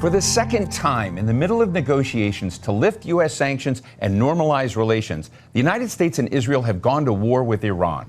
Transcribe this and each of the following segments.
For the second time, in the middle of negotiations to lift U.S. sanctions and normalize relations, the United States and Israel have gone to war with Iran.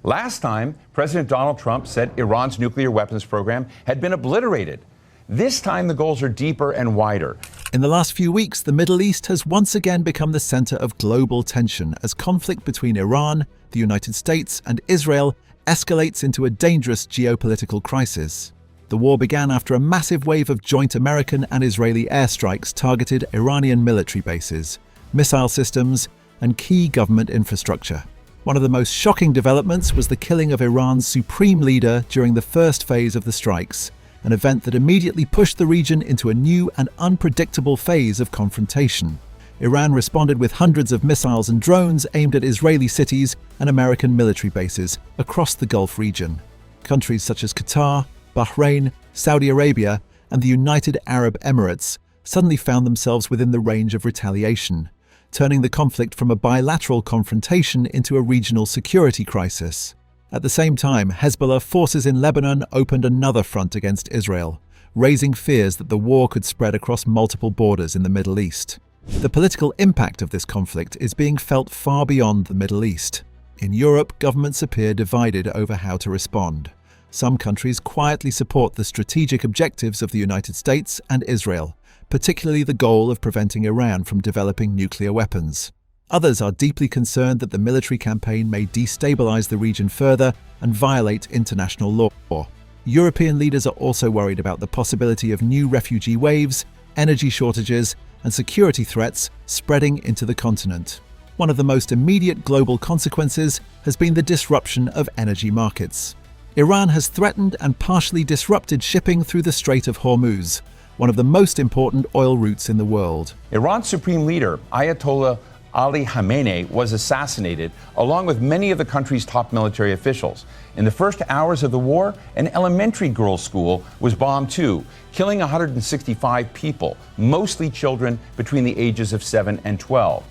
Last time, President Donald Trump said Iran's nuclear weapons program had been obliterated. This time, the goals are deeper and wider. In the last few weeks, the Middle East has once again become the center of global tension as conflict between Iran, the United States, and Israel escalates into a dangerous geopolitical crisis. The war began after a massive wave of joint American and Israeli airstrikes targeted Iranian military bases, missile systems, and key government infrastructure. One of the most shocking developments was the killing of Iran's supreme leader during the first phase of the strikes, an event that immediately pushed the region into a new and unpredictable phase of confrontation. Iran responded with hundreds of missiles and drones aimed at Israeli cities and American military bases across the Gulf region. Countries such as Qatar, Bahrain, Saudi Arabia, and the United Arab Emirates suddenly found themselves within the range of retaliation, turning the conflict from a bilateral confrontation into a regional security crisis. At the same time, Hezbollah forces in Lebanon opened another front against Israel, raising fears that the war could spread across multiple borders in the Middle East. The political impact of this conflict is being felt far beyond the Middle East. In Europe, governments appear divided over how to respond. Some countries quietly support the strategic objectives of the United States and Israel, particularly the goal of preventing Iran from developing nuclear weapons. Others are deeply concerned that the military campaign may destabilize the region further and violate international law. European leaders are also worried about the possibility of new refugee waves, energy shortages, and security threats spreading into the continent. One of the most immediate global consequences has been the disruption of energy markets. Iran has threatened and partially disrupted shipping through the Strait of Hormuz, one of the most important oil routes in the world. Iran's supreme leader, Ayatollah Ali Khamenei, was assassinated, along with many of the country's top military officials. In the first hours of the war, an elementary girls' school was bombed too, killing 165 people, mostly children between the ages of 7 and 12.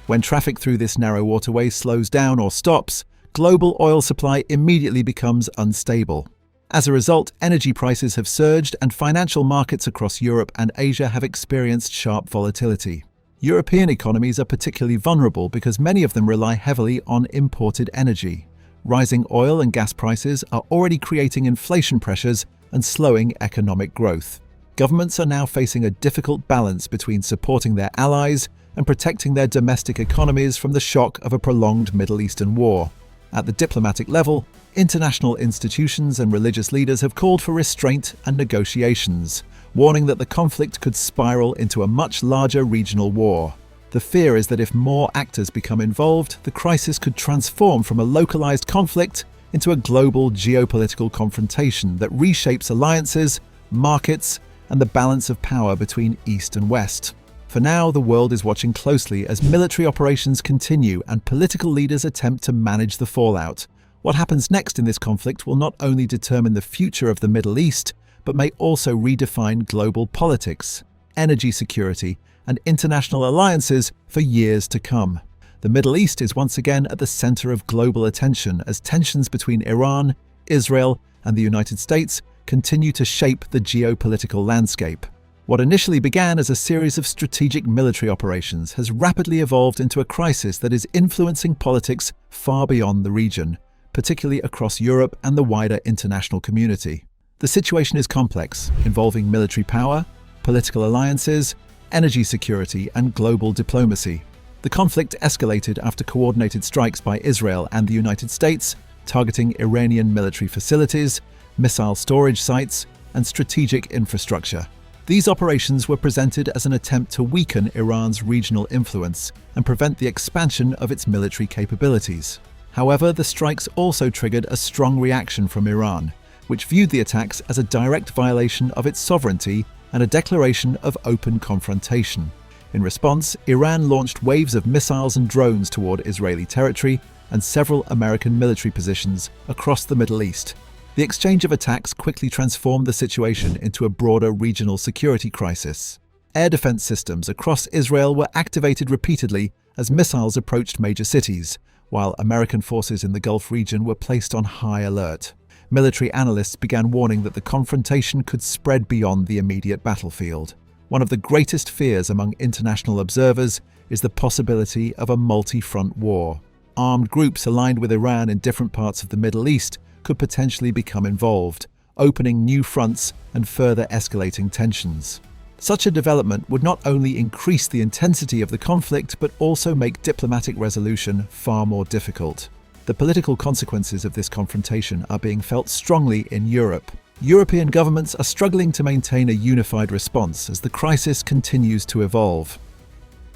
When traffic through this narrow waterway slows down or stops, global oil supply immediately becomes unstable. As a result, energy prices have surged and financial markets across Europe and Asia have experienced sharp volatility. European economies are particularly vulnerable because many of them rely heavily on imported energy. Rising oil and gas prices are already creating inflation pressures and slowing economic growth. Governments are now facing a difficult balance between supporting their allies and protecting their domestic economies from the shock of a prolonged Middle Eastern war. At the diplomatic level, international institutions and religious leaders have called for restraint and negotiations, warning that the conflict could spiral into a much larger regional war. The fear is that if more actors become involved, the crisis could transform from a localized conflict into a global geopolitical confrontation that reshapes alliances, markets, and the balance of power between East and West. For now, the world is watching closely as military operations continue and political leaders attempt to manage the fallout. What happens next in this conflict will not only determine the future of the Middle East, but may also redefine global politics, energy security, and international alliances for years to come. The Middle East is once again at the center of global attention as tensions between Iran, Israel, and the United States continue to shape the geopolitical landscape. What initially began as a series of strategic military operations has rapidly evolved into a crisis that is influencing politics far beyond the region, particularly across Europe and the wider international community. The situation is complex, involving military power, political alliances, energy security, and global diplomacy. The conflict escalated after coordinated strikes by Israel and the United States, targeting Iranian military facilities, missile storage sites, and strategic infrastructure. These operations were presented as an attempt to weaken Iran's regional influence and prevent the expansion of its military capabilities. However, the strikes also triggered a strong reaction from Iran, which viewed the attacks as a direct violation of its sovereignty and a declaration of open confrontation. In response, Iran launched waves of missiles and drones toward Israeli territory and several American military positions across the Middle East. The exchange of attacks quickly transformed the situation into a broader regional security crisis. Air defense systems across Israel were activated repeatedly as missiles approached major cities, while American forces in the Gulf region were placed on high alert. Military analysts began warning that the confrontation could spread beyond the immediate battlefield. One of the greatest fears among international observers is the possibility of a multi-front war. Armed groups aligned with Iran in different parts of the Middle East could potentially become involved, opening new fronts and further escalating tensions. Such a development would not only increase the intensity of the conflict but also make diplomatic resolution far more difficult. The political consequences of this confrontation are being felt strongly in Europe. European governments are struggling to maintain a unified response as the crisis continues to evolve.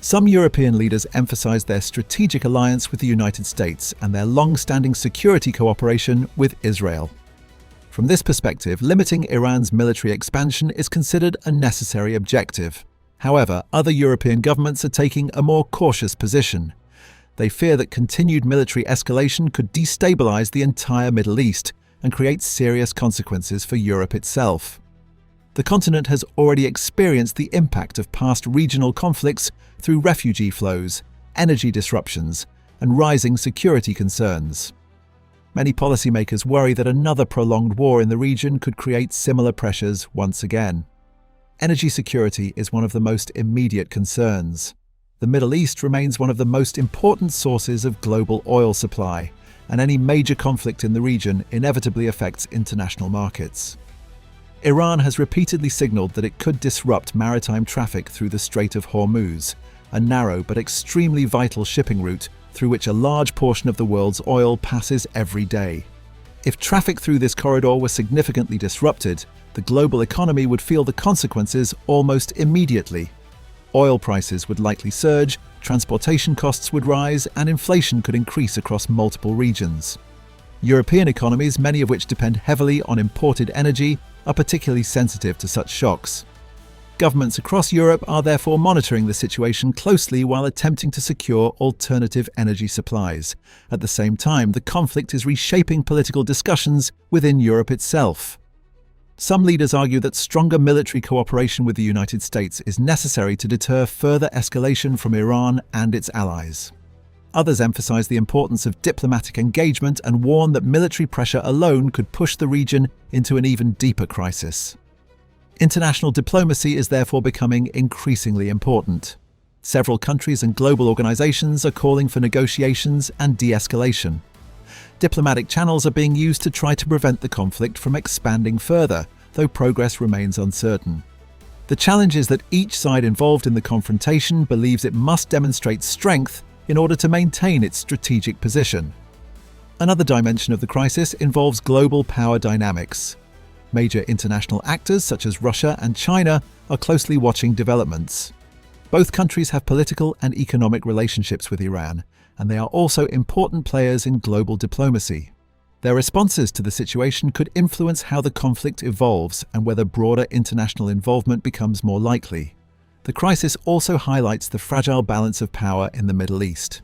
Some European leaders emphasize their strategic alliance with the United States and their long-standing security cooperation with Israel. From this perspective, limiting Iran's military expansion is considered a necessary objective. However, other European governments are taking a more cautious position. They fear that continued military escalation could destabilize the entire Middle East and create serious consequences for Europe itself. The continent has already experienced the impact of past regional conflicts through refugee flows, energy disruptions, and rising security concerns. Many policymakers worry that another prolonged war in the region could create similar pressures once again. Energy security is one of the most immediate concerns. The Middle East remains one of the most important sources of global oil supply, and any major conflict in the region inevitably affects international markets. Iran has repeatedly signaled that it could disrupt maritime traffic through the Strait of Hormuz, a narrow but extremely vital shipping route through which a large portion of the world's oil passes every day. If traffic through this corridor were significantly disrupted, the global economy would feel the consequences almost immediately. Oil prices would likely surge, transportation costs would rise, and inflation could increase across multiple regions. European economies, many of which depend heavily on imported energy, are particularly sensitive to such shocks. Governments across Europe are therefore monitoring the situation closely while attempting to secure alternative energy supplies. At the same time, the conflict is reshaping political discussions within Europe itself. Some leaders argue that stronger military cooperation with the United States is necessary to deter further escalation from Iran and its allies. Others emphasize the importance of diplomatic engagement and warn that military pressure alone could push the region into an even deeper crisis. International diplomacy is therefore becoming increasingly important. Several countries and global organizations are calling for negotiations and de-escalation. Diplomatic channels are being used to try to prevent the conflict from expanding further, though progress remains uncertain. The challenge is that each side involved in the confrontation believes it must demonstrate strength in order to maintain its strategic position. Another dimension of the crisis involves global power dynamics. Major international actors such as Russia and China are closely watching developments. Both countries have political and economic relationships with Iran, and they are also important players in global diplomacy. Their responses to the situation could influence how the conflict evolves and whether broader international involvement becomes more likely. The crisis also highlights the fragile balance of power in the Middle East.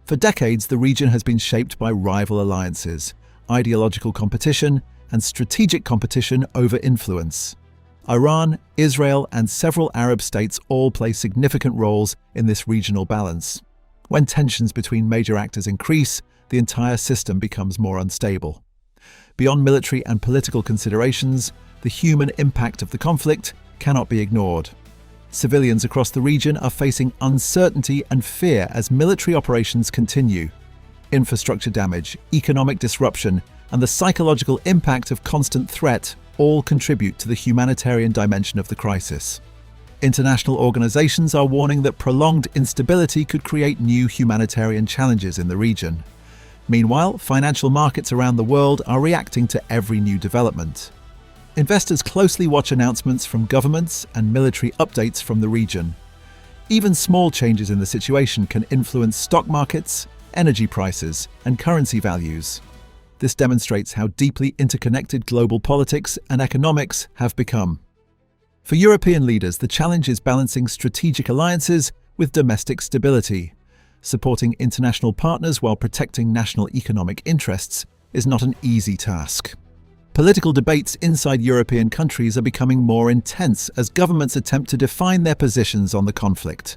For decades, the region has been shaped by rival alliances, ideological competition, and strategic competition over influence. Iran, Israel, and several Arab states all play significant roles in this regional balance. When tensions between major actors increase, the entire system becomes more unstable. Beyond military and political considerations, the human impact of the conflict cannot be ignored. Civilians across the region are facing uncertainty and fear as military operations continue. Infrastructure damage, economic disruption, and the psychological impact of constant threat all contribute to the humanitarian dimension of the crisis. International organizations are warning that prolonged instability could create new humanitarian challenges in the region. Meanwhile, financial markets around the world are reacting to every new development. Investors closely watch announcements from governments and military updates from the region. Even small changes in the situation can influence stock markets, energy prices, and currency values. This demonstrates how deeply interconnected global politics and economics have become. For European leaders, the challenge is balancing strategic alliances with domestic stability. Supporting international partners while protecting national economic interests is not an easy task. Political debates inside European countries are becoming more intense as governments attempt to define their positions on the conflict.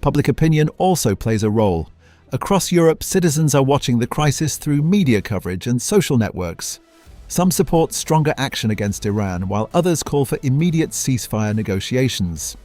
Public opinion also plays a role. Across Europe, citizens are watching the crisis through media coverage and social networks. Some support stronger action against Iran, while others call for immediate ceasefire negotiations.